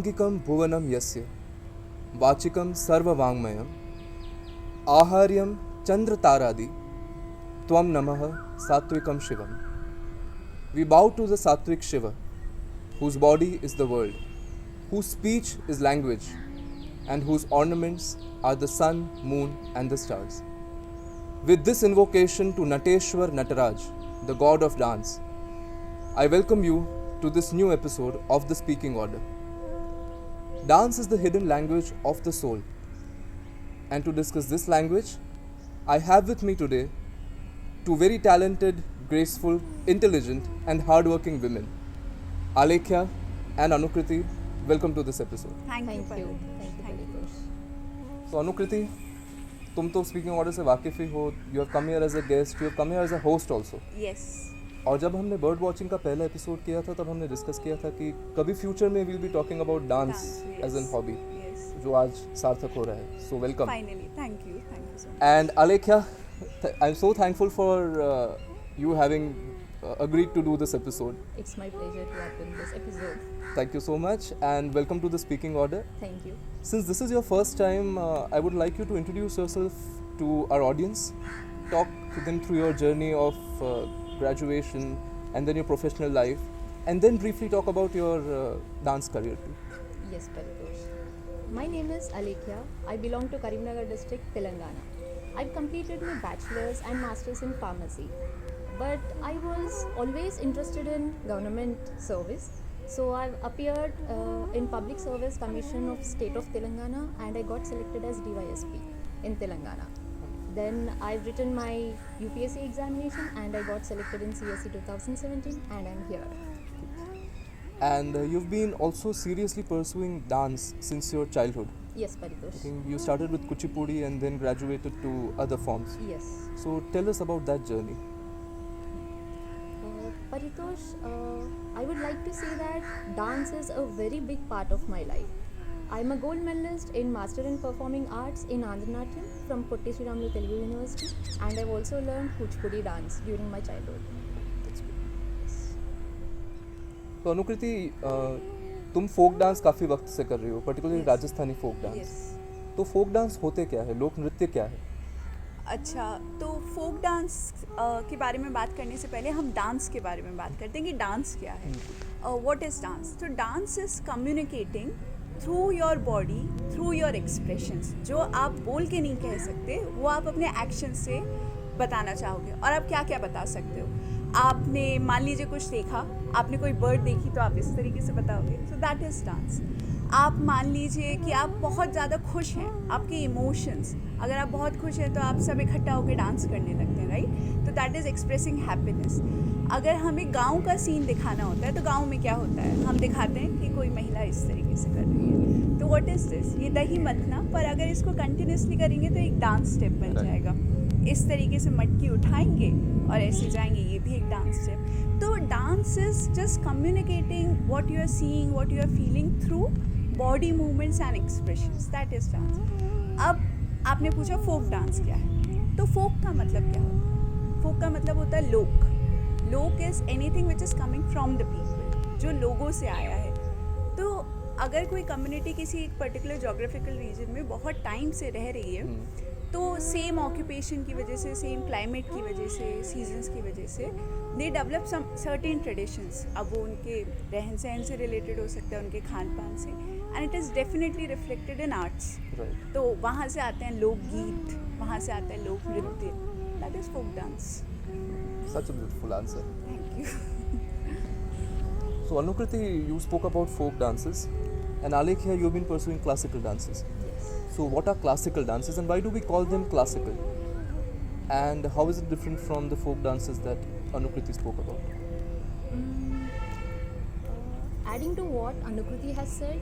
सांगिकं भुवनं यस्य वाचिकं सर्ववाङ्मयम् आहार्यं चन्द्रतारादि त्वं नमः सात्विकं शिवम्. We bow to the Sattvic Shiva, whose body is the world, whose speech is language, and whose ornaments are the sun, moon, and the stars. With this invocation to Nateshwar Nataraj, the god of dance, I welcome you to this new episode of The Speaking Order. Dance is the hidden language of the soul. And to discuss this language, I have with me today two very talented, graceful, intelligent, and hardworking women, Alekhya and Anukriti. Welcome to this episode. Thank you. Thank you. So Anukriti, तुम तो speaking order से वाकिफ ही हो. You have come here as a guest, you have come here as a host also. Yes. और जब हमने bird watching का पहला एपिसोड किया था तब हमने डिस्कस किया था कि कभी फ्यूचर में will be talking about dance as an hobby, Yes. जो आज सार्थक हो रहा है. So welcome. Finally, thank you so much. And Alekhya, I'm so thankful for you having agreed to do this episode. It's my pleasure to open this episode. Thank you so much and welcome to the Speaking Order. Thank you. Since this is your first time, I would like you to introduce yourself to our audience. Talk to them through your journey of graduation and then your professional life, and then briefly talk about your dance career too. Yes, Paritosh. My name is Alekhya. I belong to Karimnagar district, Telangana. I've completed my bachelor's and master's in pharmacy. But I was always interested in government service. So I've appeared in Public Service Commission of State of Telangana and I got selected as DYSP in Telangana. Then I've written my UPSC examination and I got selected in CSE 2017 and I'm here. And you've been also seriously pursuing dance since your childhood. Yes, I Paritosh. think you started with Kuchipudi and then graduated to other forms. Yes. So tell us about that journey. Paritosh, I would like to say that dance is a very big part of my life. I'm a gold medalist in Master in Performing Arts in Andhra Natyam from Potti Sri Ramulu Telugu University, and I've also learned Kuchipudi dance during my childhood. तो अनुकृति, तुम folk dance काफ़ी वक्त से कर रही हो, particularly Yes. Rajasthani folk dance. Yes. तो folk dance होते क्या है, लोक नृत्य क्या है? अच्छा, तो फोक डांस के बारे में बात करने से पहले हम डांस के बारे में बात करते हैं कि डांस क्या है. What is dance? तो dance is communicating through your body, through your expressions. जो आप बोल के नहीं कह सकते वो आप अपने एक्शन से बताना चाहोगे. और आप क्या क्या बता सकते हो? आपने मान लीजिए कुछ देखा, आपने कोई बर्ड देखी तो आप इस तरीके से बताओगे. So that is dance. आप मान लीजिए कि आप बहुत ज़्यादा खुश हैं, आपके इमोशंस, अगर आप बहुत खुश हैं तो आप सब इकट्ठा होकर डांस करने लगते हैं, राइट? तो दैट इज़ एक्सप्रेसिंग हैप्पीनेस. अगर हमें गांव का सीन दिखाना होता है तो गांव में क्या होता है, हम दिखाते हैं कि कोई महिला इस तरीके से कर रही है. तो व्हाट इज़ दिस? ये दही मथना, पर अगर इसको कंटिन्यूसली करेंगे तो एक डांस स्टेप बन जाएगा. इस तरीके से मटकी उठाएंगे और ऐसे जाएंगे, ये भी एक डांस स्टेप. तो dance is just communicating what you are seeing, what you are feeling through body movements and expressions. That is dance. अब आपने पूछा फोक डांस क्या है, तो फोक का मतलब क्या होता है? फोक का मतलब होता है लोक. लोक is anything which is coming from the people, जो लोगों से आया है. तो अगर कोई कम्युनिटी किसी एक पर्टिकुलर जोग्राफिकल रीजन में बहुत टाइम से रह रही है, तो सेम ऑक्यूपेशन की वजह से, सेम क्लाइमेट की वजह से, सीजन्स की वजह से they develop some certain traditions. अब वो उनके रहन सहन से रिलेटेड हो सकता है, उनके खान पान से, and it is definitely reflected in arts. Right. तो वहाँ से आते हैं लोकगीत, वहाँ से आता है लोक नृत्य. That is folk dance. Such a beautiful answer. Thank you. So Anukriti, you spoke about folk dances, and Alekhya, you've been pursuing classical dances. Yes. So what are classical dances and why do we call them classical? And how is it different from the folk dances that Anukriti spoke about? Adding to what Anukriti has said,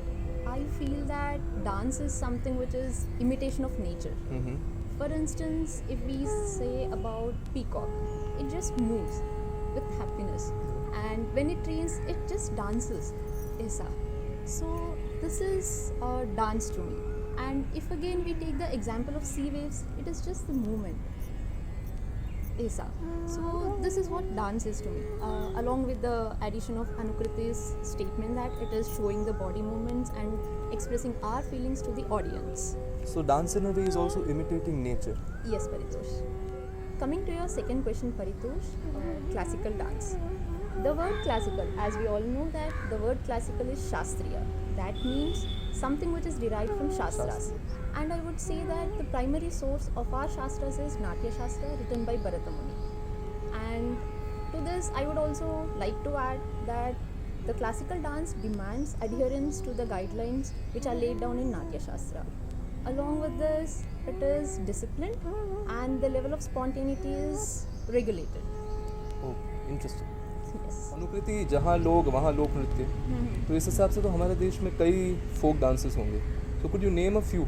I feel that dance is something which is imitation of nature. Mm-hmm. For instance, if we say about peacock, it just moves with happiness, and when it trains, it just dances. Aisa. So this is a dance to me. And if again we take the example of sea waves, it is just the movement. Esa. So this is what dance is to me, along with the addition of Anukriti's statement that it is showing the body movements and expressing our feelings to the audience. So dance in a way is also imitating nature. Yes, Paritosh. Coming to your second question, Paritosh, classical dance. The word classical, as we all know that the word classical is Shastriya. That means something which is derived from Shastras. And I would say that the primary source of our Shastras is Natya Shastra written by Bharata Muni. And to this, I would also like to add that the classical dance demands adherence to the guidelines which are laid down in Natya Shastra. Along with this, it is disciplined and the level of spontaneity is regulated. Oh, interesting. Yes. अनुकृति जहाँ लोग वहाँ लोक नृत्य, तो इस हिसाब से तो हमारे देश में कई फोक डांसेस होंगे. So could you name a few?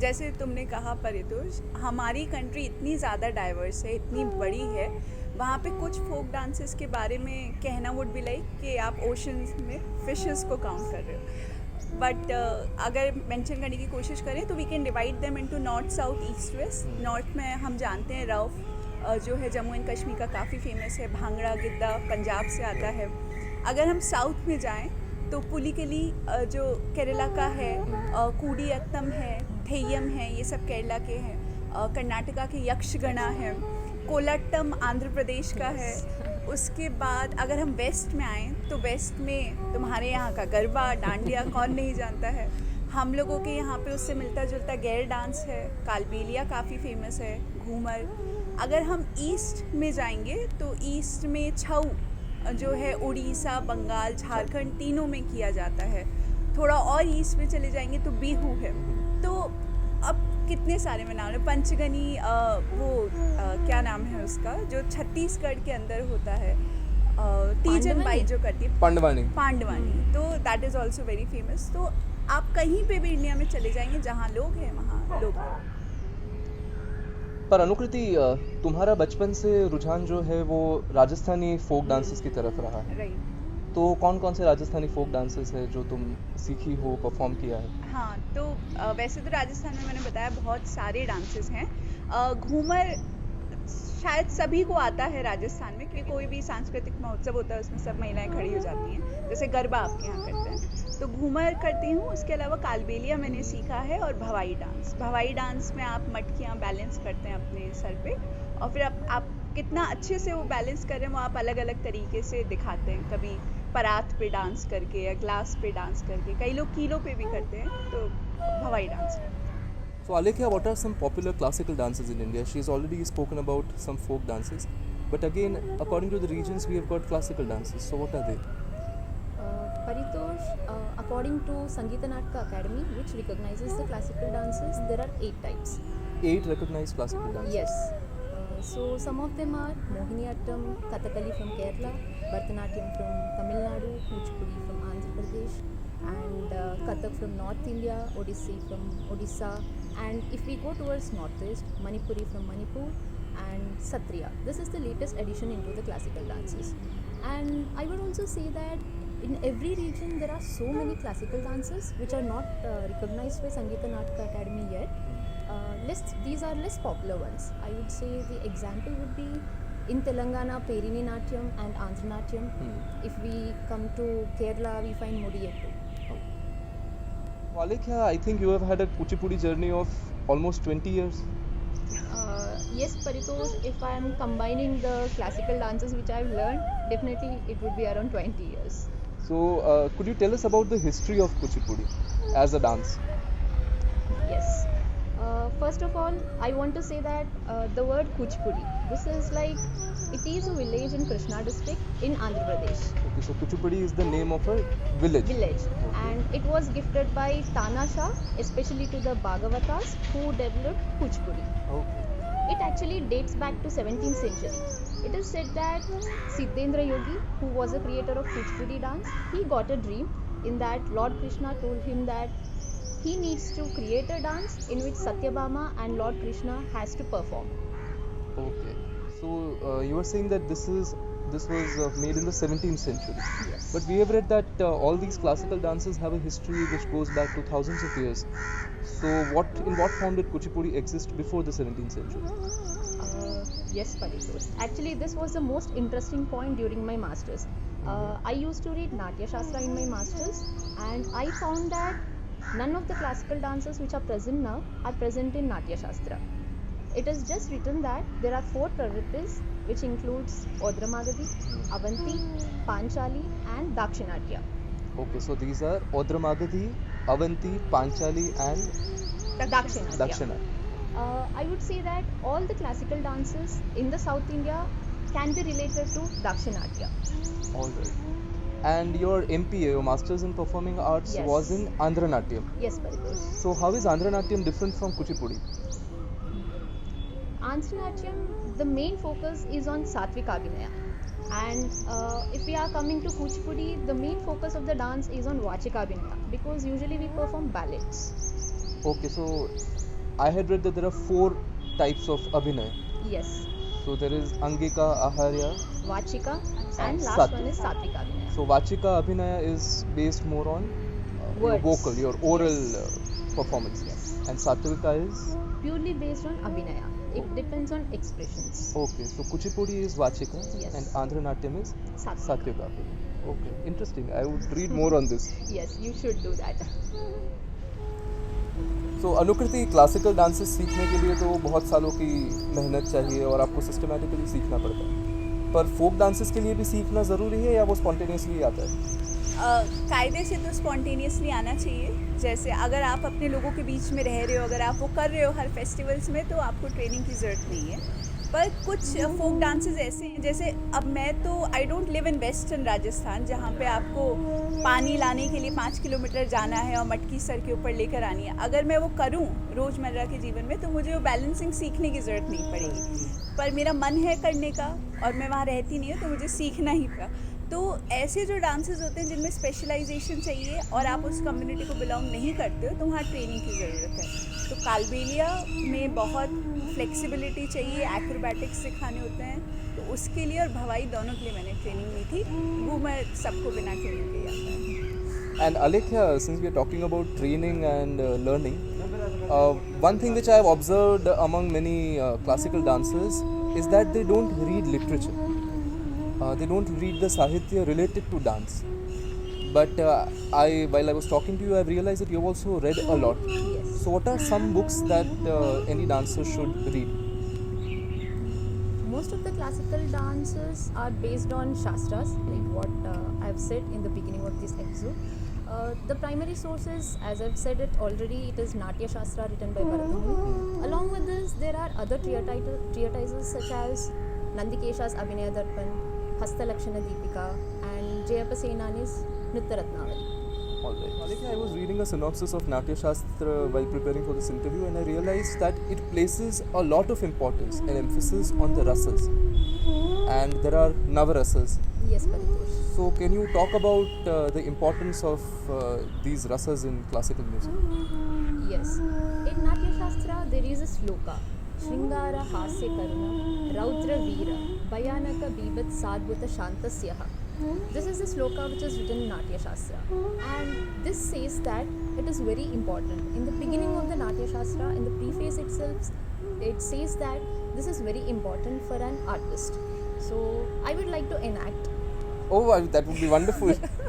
जैसे तुमने कहा परितोष, हमारी कंट्री इतनी ज़्यादा डाइवर्स है, इतनी बड़ी है, वहाँ पे कुछ फोक डांसेस के बारे में कहना वुड बी लाइक कि आप ओशंस में फिशेस को काउंट कर रहे हो. बट अगर मेंशन करने की कोशिश करें तो we can divide them into north, south, east, west. North में हम जानते हैं रउफ जो है जम्मू एंड कश्मीर का काफ़ी फेमस है. भांगड़ा गिद्दा पंजाब से आता है. अगर हम साउथ में जाएं तो पुलिकली जो केरला का है, कूडियत्तम है, थेयम है, ये सब केरला के हैं. कर्नाटका के यक्षगणा है. कोलाट्टम आंध्र प्रदेश का है. उसके बाद अगर हम वेस्ट में आएँ तो वेस्ट में तुम्हारे यहाँ का गरबा, डांडिया कौन नहीं जानता है. हम लोगों के यहाँ पे उससे मिलता जुलता गैर डांस है. कालबेलिया काफ़ी फेमस है. घूमर. अगर हम ईस्ट में जाएंगे तो ईस्ट में छऊ जो है उड़ीसा, बंगाल, झारखंड तीनों में किया जाता है. थोड़ा और ईस्ट में चले जाएंगे तो बिहू है. तो अब कितने सारे में नाम है. पंचगनी क्या नाम है उसका जो छत्तीसगढ़ के अंदर होता है, तीजन बाई जो करती है, पांडवानी. तो that is also very famous. तो आप कहीं पे भी इंडिया में चले जाएंगे जहाँ लोग हैं वहाँ लोग हैं. पर अनुकृति, तुम्हारा बचपन से रुझान जो है वो राजस्थानी फोक डांसेस की तरफ रहा है. राइट. तो कौन कौन से राजस्थानी फोक डांसेस है जो तुम सीखी हो, परफॉर्म किया है? हाँ, तो वैसे तो राजस्थान में मैंने बताया बहुत सारे डांसेस हैं. घूमर शायद सभी को आता है राजस्थान में, क्योंकि कोई भी सांस्कृतिक महोत्सव होता है उसमें सब महिलाएं खड़ी हो जाती हैं. जैसे गरबा आपके यहाँ करते हैं तो घूमर करती हूँ. उसके अलावा कालबेलिया मैंने सीखा है और भवाई डांस. भवाई डांस में आप मटकियाँ बैलेंस करते हैं अपने सर पे और फिर आप कितना अच्छे से वो बैलेंस कर रहे हैं वो आप अलग अलग तरीके से दिखाते हैं. कभी परात पे डांस करके या ग्लास पे डांस करके, कई लोग कीलों पे भी करते हैं. तो भवाई dance. So Alekhya, what are some popular classical dances in India? She's already spoken about some folk dances, but again, according to the regions, we have got classical dances. So what are they? Paritosh, according to Sangeeta Natka Academy, which recognizes the classical dances, there are 8 types. 8 recognized classical dances. Yes. So some of them are Mohiniyattam, Kathakali from Kerala, Bharatanatyam from Tamil Nadu, Kuchipudi from Andhra Pradesh, and Kathak from North India, Odissi from Odisha, and if we go towards Northeast, Manipuri from Manipur, and Satriya. This is the latest addition into the classical dances. And I would also say that in every region there are so many classical dances which are not recognized by Sangeeta Natka Academy yet. These are less popular ones. I would say the example would be in Telangana, Perini Natyam and Andhra Natyam. If we come to Kerala, we find Modiyettu. Alekhya, I think you have had a Kuchipudi journey of almost 20 years. Yes, Paritosh, if I am combining the classical dances which I have learned, definitely it would be around 20 years. So, could you tell us about the history of Kuchipudi as a dance? Yes. First of all, I want to say that the word Kuchipudi, this is like, it is a village in Krishna district in Andhra Pradesh. Okay, so Kuchipudi is the name of a village. And it was gifted by Tana Shah, especially to the Bhagavatas who developed Kuchipudi. Okay. It actually dates back to 17th century. It is said that Siddhendra Yogi, who was the creator of Kuchipudi dance, he got a dream in that Lord Krishna told him that he needs to create a dance in which Satyabhama and Lord Krishna has to perform. Okay. So you were saying that this was made in the 17th century. Yes. But we have read that all these classical dances have a history which goes back to thousands of years. So in what form did Kuchipudi exist before the 17th century? Yes, Paritosh. Actually, this was the most interesting point during my masters. I used to read Natya Shastra in my masters, and I found that none of the classical dances which are present now are present in Natya Shastra. It is just written that there are four pravrittis, which includes Odramagadi, Avanti, Panchali, and Dakshinatya. Okay, so these are Odramagadi, Avanti, Panchali, and Dakshinatya. Dakshina. I would say that all the classical dances in the South India can be related to Dakshinatya. All right. And your MPA, your Masters in Performing Arts, Yes. was in Andhra Natyam. Yes, Paritosh. So how is Andhra Natyam different from Kuchipudi? Natyam, the main focus is on Satvik Abhinaya. And if we are coming to Kuchipudi, the main focus of the dance is on Vachika Abhinaya because usually we perform ballads. Okay, so I had read that there are 4 types of Abhinay. Yes, So there is Angika, Aharya. Vachika, and last Satvik. one is Satvik Abhinaya. So Vachika Abhinaya is based more on your Words. vocal, your oral Yes. performance. Yes. And Satvika is? Purely based on Abhinaya. It depends on expressions. Okay, so Kuchipudi is Vachika Yes. and Andhra Natyam is Satvika. Satvika. Okay, interesting. I would read more on this. Yes, you should do that. तो अनुकृति classical dances सीखने के लिए तो बहुत सालों की मेहनत चाहिए और आपको सिस्टमैटिकली सीखना पड़ता है, पर फोक डांसेस के लिए भी सीखना ज़रूरी है या वो स्पॉन्टेनियसली आता है? कायदे से तो स्पॉन्टेनियसली आना चाहिए. जैसे अगर आप अपने लोगों के बीच में रह रहे हो, अगर आप वो कर रहे हो हर फेस्टिवल्स में, तो आपको ट्रेनिंग की ज़रूरत नहीं है. पर कुछ फोक डांसेस ऐसे हैं, जैसे अब मैं तो I don't live in western Rajasthan, जहाँ पे आपको पानी लाने के लिए 5 किलोमीटर जाना है और मटकी सर के ऊपर लेकर आनी है. अगर मैं वो करूँ रोज़मर्रा के जीवन में तो मुझे वो बैलेंसिंग सीखने की ज़रूरत नहीं पड़ेगी. पर मेरा मन है करने का और मैं वहाँ रहती नहीं हूँ, तो मुझे सीखना ही पड़ा. तो ऐसे जो डांसेस होते हैं जिनमें स्पेशलाइजेशन चाहिए और आप उस कम्युनिटी को बिलोंग नहीं करते हो, तो वहाँ ट्रेनिंग की ज़रूरत है. तो कालबेलिया में बहुत फ्लेक्सिबिलिटी चाहिए, एक्रोबैटिक्स सिखाने होते हैं, तो उसके लिए और भवाई दोनों के लिए मैंने ट्रेनिंग ली थी. घूमर सबको बिना ट्रेनिंग के आता है. And Alekhya, since we are talking about training and learning, one thing which I have observed among many classical dancers is that they don't read literature. They don't read the sahitya related to dance. But while I was talking to you, I realized that you have also read a lot. Yes. So what are some books that any dancer should read? Most of the classical dances are based on shastras, like what I've said in the beginning of this episode. The primary sources, as I've said it already, it is Natya Shastra written by Bharatmuni. Along with this, there are other treatises such as Nandikesha's Abhinaya Darpan, Hastalakshana Deepika, and Jayappa Senani's Nritya Ratnavali. Alright. Alekhya, I was reading a synopsis of Natya Shastra while preparing for this interview, and I realized that it places a lot of importance and emphasis on the rasas. And there are Navarasas. Yes, Paritosh. So can you talk about the importance of these rasas in classical music? Yes. In Natya Shastra, there is a sloka. Shringara Hasya Karuna Raudra Veera Bhayanaka Bibat Sadbhuta Shantasyaha. This is the sloka which is written in Natya Shastra. And this says that it is very important. In the beginning of the Natya Shastra, in the preface itself, it says that this is very important for an artist. So, I would like to enact. Oh, that would be wonderful.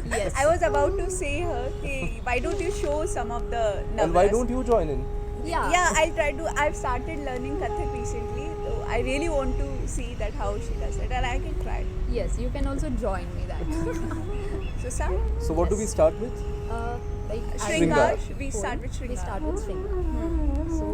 Yes. I was about to say her, hey, why don't you show some of the numbers? And why don't you join in? Yeah. I'll try to. I've started learning Kathak recently, so I really want to see that how she does it, and I can try. Yes, you can also join me that. So, Sam, So what do we start with? Like Shringar. Shringar. We start with We Shringar. start with Shringar. So,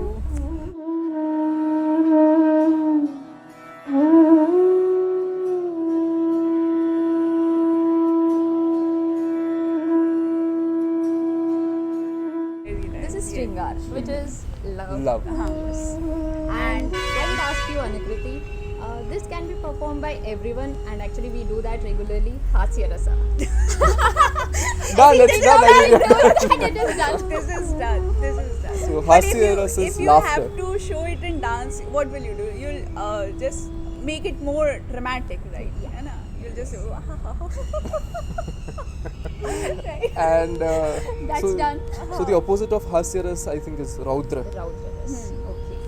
Very nice. this is Shringar, which is love. Love. And I would ask you, Anikriti, this can be performed by everyone, and actually we do that regularly. Hasya Rasa. Done, it's done. I think. And it is done. This is done. This is done. So, But if Hasya you- Ras is if you laughter. have to show it in dance, what will you do? You'll just make it more dramatic, right? Yeah. Hai na? You'll just right? And That's so, done. So the opposite of Hasyaras, I think, is Raudra. Raudra Ras. Okay.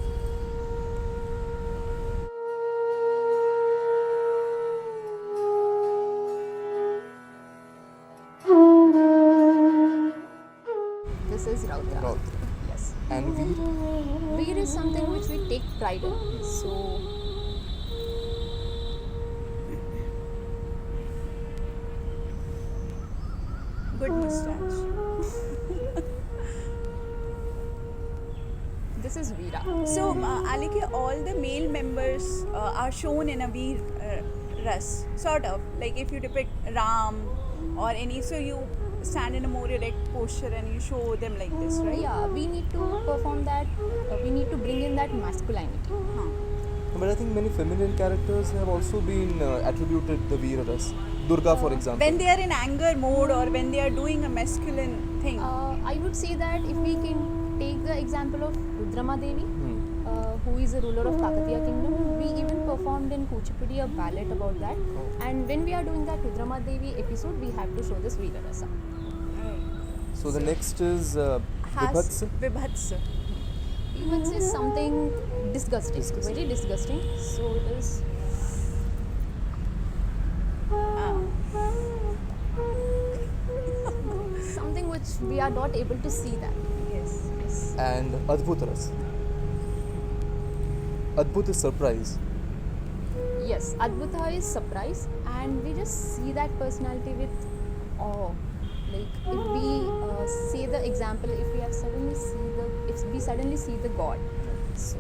is Rautra. Rautra. Yes. And Veer? Veer is something which we take pride in. So Good mustache. this is Veera. So, Alikya, all the male members are shown in a Veer Ras, sort of. Like if you depict Ram or any, so you stand in a more erect posture and you show them like this, right? Yeah, we need to perform that. We need to bring in that masculinity. Huh. But I think many feminine characters have also been attributed the Veer Ras. Durga, for example. When they are in anger mode or when they are doing a masculine thing. I would say that if we can take the example of Rudrama Devi, who is a ruler of Kakatiya kingdom, we even performed in Kuchipudi a ballet about that. And when we are doing that Rudrama Devi episode, we have to show this Veera Rasa. So the next is Has Vibhats. Vibhats. Vibhats is something disgusting, very disgusting. So it is. Something which we are not able to see that. Yes, yes. And Adbhut Ras. Adbhut is surprise. Yes, Adbhuta is surprise, and we just see that personality with awe. Like if we say the example, if we suddenly see the God. So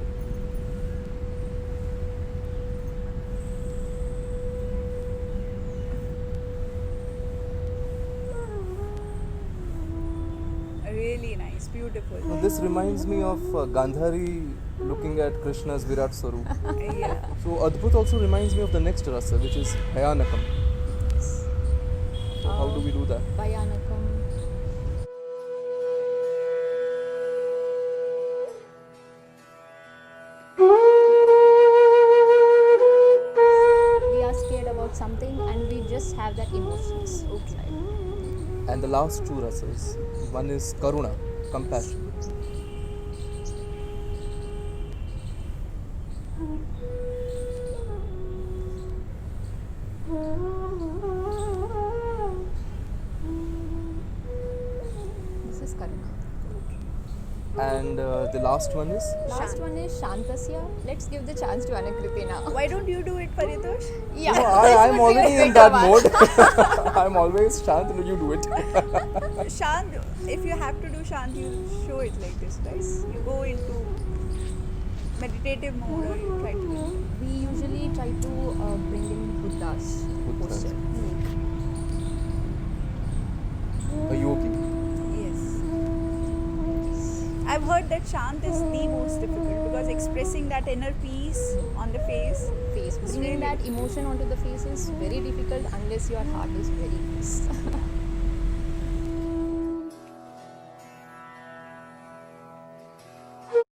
Really nice, beautiful. Now, this reminds me of Gandhari looking at Krishna's Virat Swarup. Yeah. So Adbhut also reminds me of the next rasa, which is Bhayanakam. So how do we do that? Bhayanakam. We are scared about something and we just have that emotions. Okay. And the last two rasas. One is Karuna, compassion. This is Karuna. And the last one is Last one is Shantasya. Let's give the chance to Anakriti now. Why don't you do it, Paritosh? Yeah. No, I'm already in that mode. I'm always Shant, you do it. Shant, if you have to do Shant, you show it like this, right? You go into meditative mode or you try to. We usually try to bring in Buddha's Buddha's. posture. A yogi. Yes. I've heard that Shant is the most difficult because expressing that inner peace on the face. Face. Bringing that emotion onto the face is very difficult unless your heart is very peace.